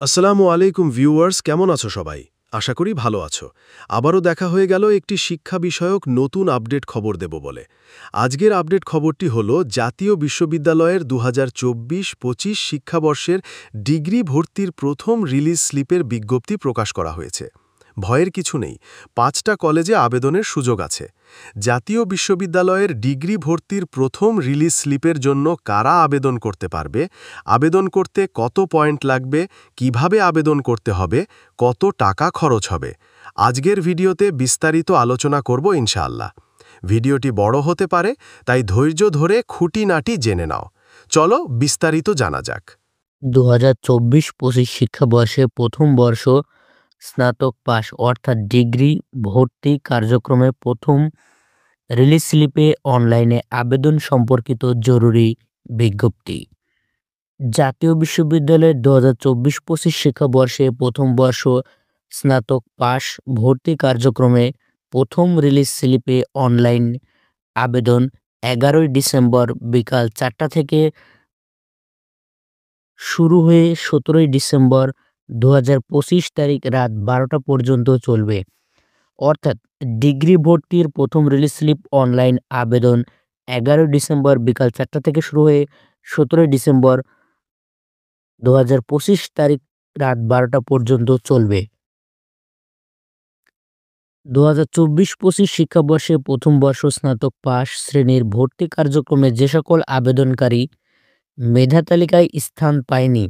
আসসালামু আলাইকুম ভিউয়ার্স, কেমন আছো সবাই? আশা করি ভালো আছো। আবারও দেখা হয়ে গেল একটি শিক্ষা বিষয়ক নতুন আপডেট খবর দেব বলে। আজকের আপডেট খবরটি হলো জাতীয় বিশ্ববিদ্যালয়ের 2024-25 শিক্ষাবর্ষের ডিগ্রি ভর্তির প্রথম রিলিজ স্লিপের বিজ্ঞপ্তি প্রকাশ করা হয়েছে। ভয়ের কিছু নেই, 5টা কলেজে আবেদনের সুযোগ আছে। জাতীয় বিশ্ববিদ্যালয়ের ডিগ্রি ভর্তির প্রথম রিলিজ স্লিপের জন্য কারা আবেদন করতে পারবে, আবেদন করতে কত পয়েন্ট লাগবে, কিভাবে আবেদন করতে হবে, কত টাকা খরচ হবে, আজকের ভিডিওতে বিস্তারিত আলোচনা করব ইনশাআল্লাহ। ভিডিওটি বড় হতে পারে, তাই ধৈর্য ধরে খুঁটিনাটি জেনে নাও। চলো বিস্তারিত জানা যাক। 2024-25 শিক্ষাবর্ষে প্রথম বর্ষ স্নাতক পাস অর্থাৎ ডিগ্রি ভর্তি কার্যক্রমে প্রথম রিলিজ স্লিপে অনলাইনে আবেদন সম্পর্কিত জরুরি বিজ্ঞপ্তি। জাতীয় বিশ্ববিদ্যালয়ের 2024-25 শিক্ষাবর্ষে প্রথম বর্ষ স্নাতক পাস ভর্তি কার্যক্রমে প্রথম রিলিজ স্লিপে অনলাইন আবেদন 11ই ডিসেম্বর বিকাল 4টা থেকে শুরু হয়ে 17ই ডিসেম্বর 2025 তারিখ রাত 12টা পর্যন্ত চলবে। অর্থাৎ ডিগ্রি ভর্তির প্রথম রিলিজ স্লিপ অনলাইন আবেদন 11 ডিসেম্বর বিকাল 4টা থেকে শুরু হয়ে 17 ডিসেম্বর 2025 তারিখ রাত 12টা পর্যন্ত চলবে। 2024-25 শিক্ষাবর্ষে প্রথম বর্ষ স্নাতক পাস শ্রেণীর ভর্তি কার্যক্রমে যে সকল আবেদনকারী মেধা তালিকায় স্থান পায়নি,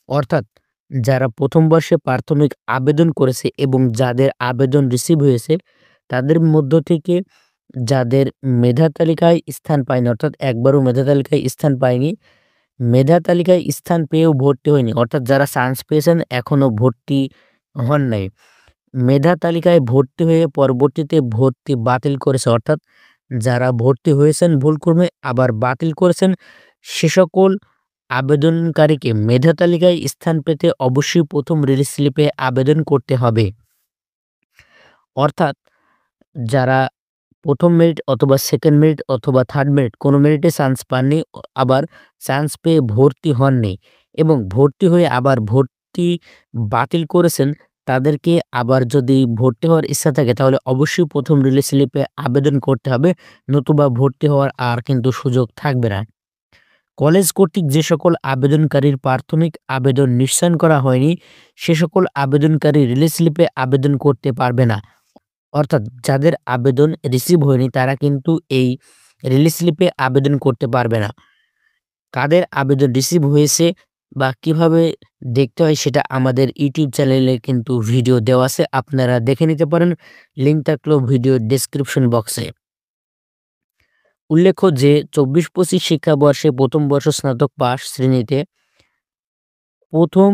অর্থাৎ যারা প্রথম বর্ষে প্রাথমিক আবেদন করেছে এবং যাদের আবেদন রিসিভ হয়েছে তাদের মধ্য থেকে যাদের মেধা তালিকায় স্থান পায়নি, অর্থাৎ একবারও মেধা তালিকায় স্থান পায়নি, মেধা তালিকায় স্থান পেয়েও ভর্তি হয়নি, অর্থাৎ যারা চান্স পেয়েছেন এখনও ভর্তি হন নাই, মেধা তালিকায় ভর্তি হয়ে পরবর্তীতে ভর্তি বাতিল করেছে, অর্থাৎ যারা ভর্তি হয়েছেন ভুলক্রমে আবার বাতিল করেছেন, সে সকল আবেদনকারীকে মেধা তালিকায় স্থান পেতে অবশ্যই প্রথম রিলিজ স্লিপে আবেদন করতে হবে। অর্থাৎ যারা প্রথম মেরিট অথবা সেকেন্ড মেরিট অথবা থার্ড মেরিট কোনো মেরিটে চান্স পাননি, আবার চান্স পেয়ে ভর্তি হননি এবং ভর্তি হয়ে আবার ভর্তি বাতিল করেছেন, তাদেরকে আবার যদি ভর্তি হওয়ার ইচ্ছা থাকে তাহলে অবশ্যই প্রথম রিলিজ স্লিপে আবেদন করতে হবে, নতুবা ভর্তি হওয়ার আর কিন্তু সুযোগ থাকবে না। কলেজ কর্তৃক যে সকল আবেদনকারীর প্রাথমিক আবেদন নিশ্চয়ন করা হয়নি সে সকল আবেদনকারী রিলিজ স্লিপে আবেদন করতে পারবে না। অর্থাৎ যাদের আবেদন রিসিভ হয়নি তারা কিন্তু এই রিলিজ স্লিপে আবেদন করতে পারবে না। কাদের আবেদন রিসিভ হয়েছে বা কিভাবে দেখতে হয় সেটা আমাদের ইউটিউব চ্যানেলে কিন্তু ভিডিও দেওয়া আছে, আপনারা দেখে নিতে পারেন, লিঙ্ক থাকলো ভিডিও ডেসক্রিপশন বক্সে। উল্লেখ্য যে 24-25 শিক্ষাবর্ষে প্রথম বর্ষ স্নাতক পাস শ্রেণীতে প্রথম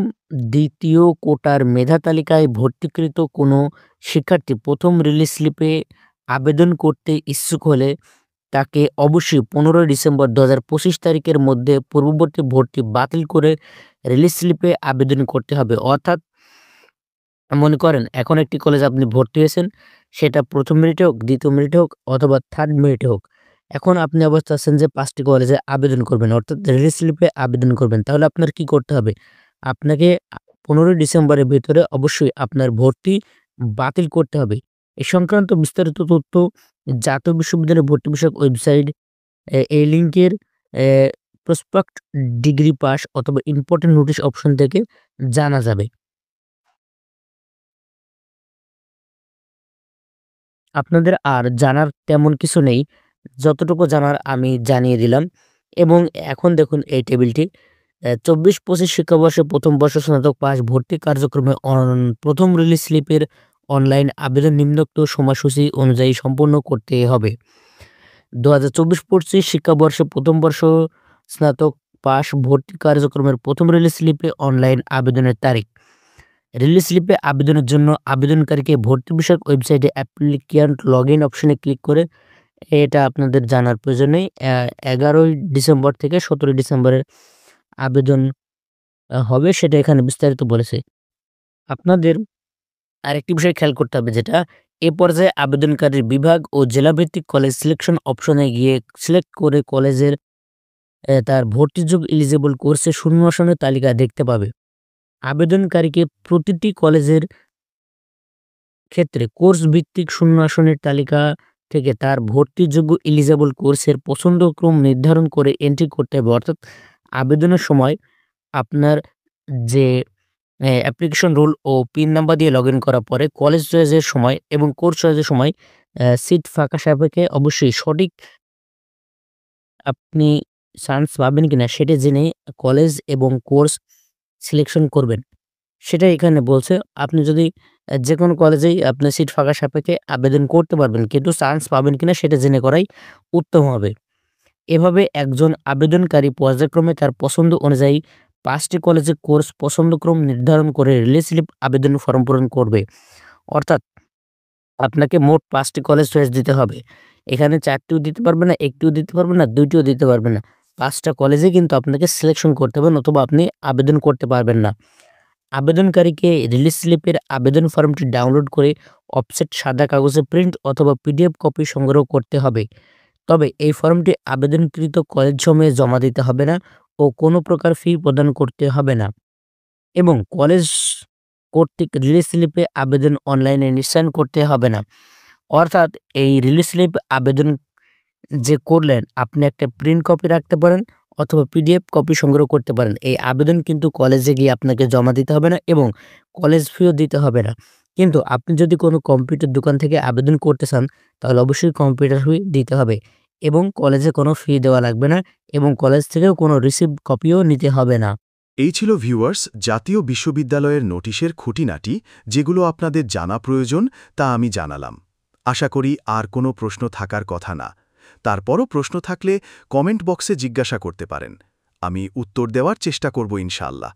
দ্বিতীয় কোটার মেধা তালিকায় ভর্তিকৃত কোনো শিক্ষার্থী প্রথম রিলিজ স্লিপে আবেদন করতে ইচ্ছুক হলে তাকে অবশ্যই 15 ডিসেম্বর 2025 তারিখের মধ্যে পূর্ববর্তী ভর্তি বাতিল করে রিলিজ স্লিপে আবেদন করতে হবে। অর্থাৎ মনে করেন এখন একটি কলেজ আপনি ভর্তি হয়েছেন, সেটা প্রথম মেরিটে হোক, দ্বিতীয় মেরিটে হোক অথবা থার্ড মেরিটে হোক, এখন আপনি অবস্থা আছেন যে 5টি কলেজে আবেদন করবেন, অর্থাৎ রিলিজ স্লিপে আবেদন করবেন, তাহলে আপনার কি করতে হবে? আপনাকে 15 ডিসেম্বরের ভিতরে অবশ্যই আপনার ভর্তি বাতিল করতে হবে। এ সংক্রান্ত বিস্তারিত তথ্য জাতীয় বিশ্ববিদ্যালয়ের ভর্তি বিষয়ক ওয়েবসাইট এই লিঙ্কের প্রসপেক্ট ডিগ্রি পাস অথবা ইম্পর্টেন্ট নোটিশ অপশন থেকে জানা যাবে। আপনাদের আর জানার তেমন কিছু নেই, যতটুকু জানার আমি জানিয়ে দিলাম। এবং এখন দেখুন এই টেবিলটি 24-25 শিক্ষাবর্ষে প্রথম বর্ষ স্নাতক পাস ভর্তি কার্যক্রমে প্রথম রিলিজ স্লিপের অনলাইন আবেদন নিম্নোক্ত সময়সূচি অনুযায়ী সম্পূর্ণ করতে হবে। 2024-25 শিক্ষাবর্ষে প্রথম বর্ষ স্নাতক পাস ভর্তি কার্যক্রমের প্রথম রিলিজ স্লিপে অনলাইন আবেদনের তারিখ। রিলিজ স্লিপে আবেদনের জন্য আবেদনকারীকে ভর্তি বিষয়ক ওয়েবসাইটে অ্যাপ্লিক্যান্ট লগ ইন অপশনে ক্লিক করে, এটা আপনাদের জানার প্রয়োজন নেই, 11ই ডিসেম্বর থেকে 17 ডিসেম্বরের আবেদন হবে, সেটা এখানে বিস্তারিত বলেছে। আপনাদের আরেকটি বিষয় খেয়াল করতে হবে, যেটা এ পর্যায়ে আবেদনকারীর বিভাগ ও জেলাভিত্তিক কলেজ সিলেকশন অপশনে গিয়ে সিলেক্ট করে কলেজের তার ভর্তিযোগ্য এলিজিবল কোর্সে শূন্য আসনের তালিকা দেখতে পাবে। আবেদনকারীকে প্রতিটি কলেজের ক্ষেত্রে কোর্স ভিত্তিক শূন্য আসনের তালিকা থেকে তার ভর্তিযোগ্য এলিজেবল কোর্সের পছন্দক্রম নির্ধারণ করে এন্ট্রি করতে হবে। অর্থাৎ আবেদনের সময় আপনার যে অ্যাপ্লিকেশন রুল ও পিন নাম্বার দিয়ে লগইন করার পরে কলেজ চয়েসের সময় এবং কোর্স চয়েসের সময় সিট ফাঁকা সাপেক্ষে অবশ্যই সঠিক আপনি চান্স পাবেন কিনা সেটা জেনে কলেজ এবং কোর্স সিলেকশন করবেন। সেটাই এখানে বলছে। আপনি যদি যেকোনো কলেজেই আপনার সিট ফাঁকা সাপেক্ষে আবেদন করতে পারবেন, কিন্তু চান্স পাবেন কিনা সেটা জেনে করাই উত্তম হবে। এভাবে একজন আবেদনকারী পর্যায়ক্রমে তার পছন্দ অনুযায়ী ৫টি কলেজের কোর্স পছন্দক্রম নির্ধারণ করে রিলিজ স্লিপ আবেদন ফর্ম পূরণ করবে। অর্থাৎ আপনাকে মোট ৫টি কলেজ চয়েস দিতে হবে। এখানে ৪টিও দিতে পারবে না, ১টিও দিতে পারবে না, ২টিও দিতে পারবে না। ৫টা কলেজে কিন্তু আপনাকে সিলেকশন করতে হবে, নতুবা আপনি আবেদন করতে পারবেন না। আবেদনকারীকে রিলিজ স্লিপের আবেদন ফর্মটি ডাউনলোড করে অফসেট সাদা কাগজে প্রিন্ট অথবা পিডিএফ কপি সংগ্রহ করতে হবে। তবে এই ফর্মটি আবেদনকৃত কলেজসমূহে জমা দিতে হবে না ও কোনো প্রকার ফি প্রদান করতে হবে না, এবং কলেজ কর্তৃক রিলিজ স্লিপে আবেদন অনলাইনে নিশ্চয়ন করতে হবে না। অর্থাৎ এই রিলিজ স্লিপ আবেদন যে করলেন, আপনি একটা প্রিন্ট কপি রাখতে পারেন অথবা পিডিএফ কপি সংগ্রহ করতে পারেন। এই আবেদন কিন্তু কলেজে গিয়ে আপনাকে জমা দিতে হবে না এবং কলেজ ফিও দিতে হবে না। কিন্তু আপনি যদি কোনো কম্পিউটার দোকান থেকে আবেদন করতে চান, তাহলে অবশ্যই কম্পিউটার ফি দিতে হবে এবং কলেজে কোনো ফি দেওয়া লাগবে না এবং কলেজ থেকেও কোনো রিসিভড কপিও নিতে হবে না। এই ছিল ভিউয়ার্স জাতীয় বিশ্ববিদ্যালয়ের নোটিশের খুঁটিনাটি, যেগুলো আপনাদের জানা প্রয়োজন তা আমি জানালাম। আশা করি আর কোনো প্রশ্ন থাকার কথা না। তারপরও প্রশ্ন থাকলে কমেন্ট বক্সে জিজ্ঞাসা করতে পারেন, আমি উত্তর দেওয়ার চেষ্টা করব ইনশাআল্লাহ।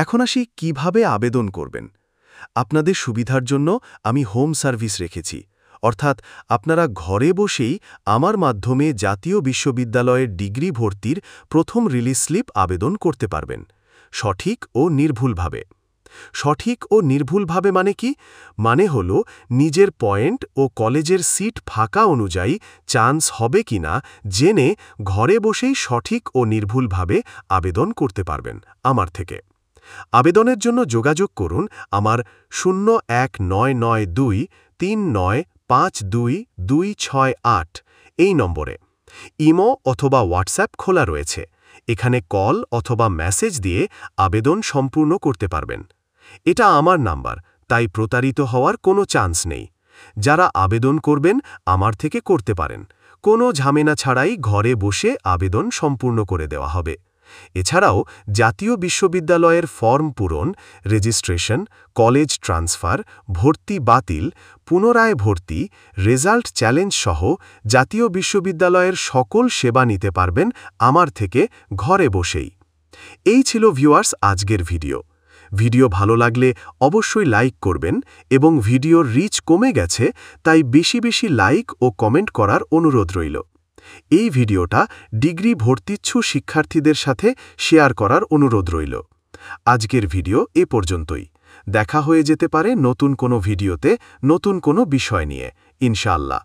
এখন আসি কিভাবে আবেদন করবেন। আপনাদের সুবিধার জন্য আমি হোম সার্ভিস রেখেছি, অর্থাৎ আপনারা ঘরে বসেই আমার মাধ্যমে জাতীয় বিশ্ববিদ্যালয়ের ডিগ্রি ভর্তির প্রথম রিলিজ স্লিপ আবেদন করতে পারবেন, সঠিক ও নির্ভুলভাবে। সঠিক ও নির্ভুলভাবে মানে কি? মানে হল নিজের পয়েন্ট ও কলেজের সিট ফাঁকা অনুযায়ী চান্স হবে কিনা জেনে ঘরে বসেই সঠিক ও নির্ভুলভাবে আবেদন করতে পারবেন আমার থেকে। আবেদনের জন্য যোগাযোগ করুন আমার 0199239522268 এই নম্বরে। ইমো অথবা হোয়াটসঅ্যাপ খোলা রয়েছে, এখানে কল অথবা মেসেজ দিয়ে আবেদন সম্পূর্ণ করতে পারবেন। এটা আমার নাম্বার, তাই প্রতারিত হওয়ার কোনো চান্স নেই। যারা আবেদন করবেন আমার থেকে করতে পারেন, কোনো ঝামেলা ছাড়াই ঘরে বসে আবেদন সম্পূর্ণ করে দেওয়া হবে। এছাড়াও জাতীয় বিশ্ববিদ্যালয়ের ফর্ম পূরণ, রেজিস্ট্রেশন, কলেজ ট্রান্সফার, ভর্তি বাতিল, পুনরায় ভর্তি, রেজাল্ট চ্যালেঞ্জ সহ জাতীয় বিশ্ববিদ্যালয়ের সকল সেবা নিতে পারবেন আমার থেকে ঘরে বসেই। এই ছিল ভিউয়ার্স আজকের ভিডিও। ভিডিও ভালো লাগলে অবশ্যই লাইক করবেন এবং ভিডিওর রিচ কমে গেছে, তাই বেশি বেশি লাইক ও কমেন্ট করার অনুরোধ রইল। এই ভিডিওটা ডিগ্রি ভর্তিচ্ছু শিক্ষার্থীদের সাথে শেয়ার করার অনুরোধ রইল। আজকের ভিডিও এ পর্যন্তই। দেখা হয়ে যেতে পারে নতুন কোনো ভিডিওতে নতুন কোনো বিষয় নিয়ে, ইনশাআল্লাহ।